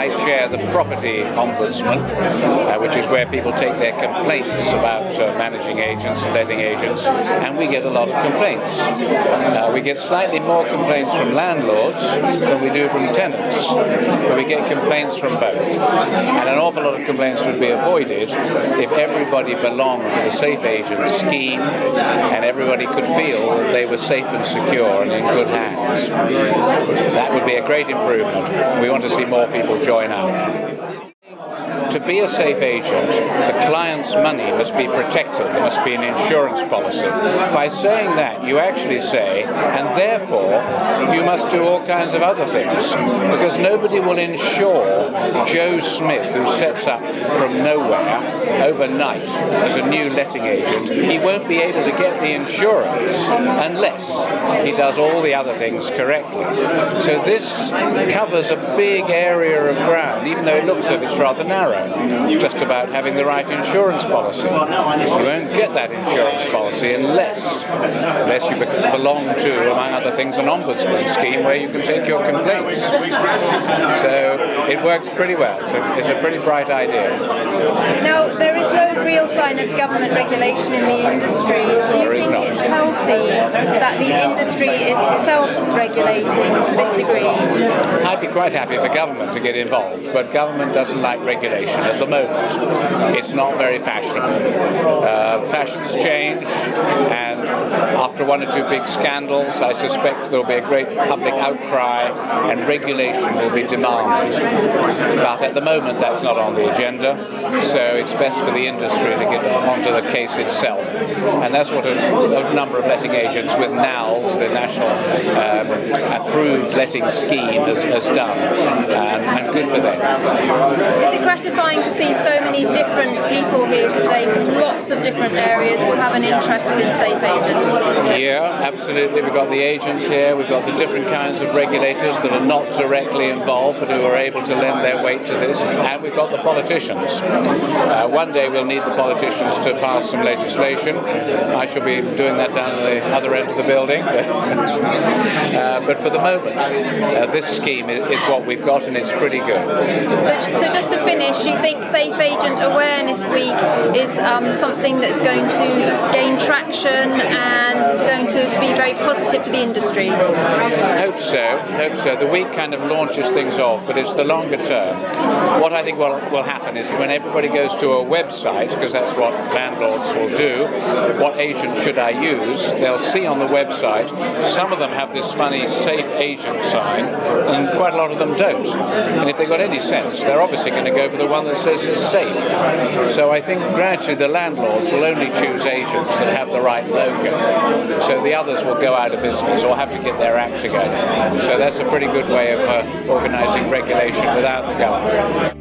I chair the Property Ombudsman, which is where people take their complaints about managing agents and letting agents, and we get a lot of complaints. We get slightly more complaints from landlords than we do from tenants, but we get complaints from both. And an awful lot of complaints would be avoided if everybody belonged to the SAFEagent scheme and everybody could feel that they were safe and secure and in good hands. That would be a great improvement. We want to see more people join up. To be a safe agent, the client's money must be protected. There must be an insurance policy. By saying that, you actually say, and therefore, you must do all kinds of other things, because nobody will insure Joe Smith, who sets up from nowhere overnight as a new letting agent. He won't be able to get the insurance unless he does all the other things correctly. So this covers a big area of ground, even though it looks as if it's rather narrow. Just about having the right insurance policy. You won't get that insurance policy unless you belong to, among other things, an Ombudsman scheme where you can take your complaints. So it works pretty well. So it's a pretty bright idea. Now, there is no real sign of government regulation in the industry. Do you think it's healthy that the industry is self-regulating to this degree? I'd be quite happy for government to get involved, but government doesn't like regulation at the moment. It's not very fashionable. Fashions change, and after one or two big scandals, I suspect there'll be a great public outcry and regulation will be demanded. But at the moment, that's not on the agenda, so it's best for the industry to get onto the case itself. And that's what a number of letting agents with NALS, the National Approved Letting Scheme, has done, and good for them. Is it gratifying to see so many different people here today from lots of different areas who have an interest in SAFEagent? Yeah, absolutely. We've got the agents here, we've got the different kinds of regulators that are not directly involved but who are able to lend their weight to this, and we've got the politicians. One day we'll need the politicians to pass some legislation. I shall be doing that down at the other end of the building. But for the moment, this scheme is what we've got, and it's pretty good. So just to finish, you think SAFEagent Awareness Week is something that's going to gain traction and is going to be very positive for the industry? I hope so. The week kind of launches things off, but it's the longer term. What I think will happen is when everybody goes to a website, because that's what landlords will do, what agent should I use, they'll see on the website, some of them have this funny SAFEagent sign, and quite a lot of them don't. And if they've got any sense, they're obviously going to go for the one that says it's safe. So I think gradually the landlords will only choose agents that have the right logo. So the others will go out of business or have to get their act together. So that's a pretty good way of organising regulation without the government.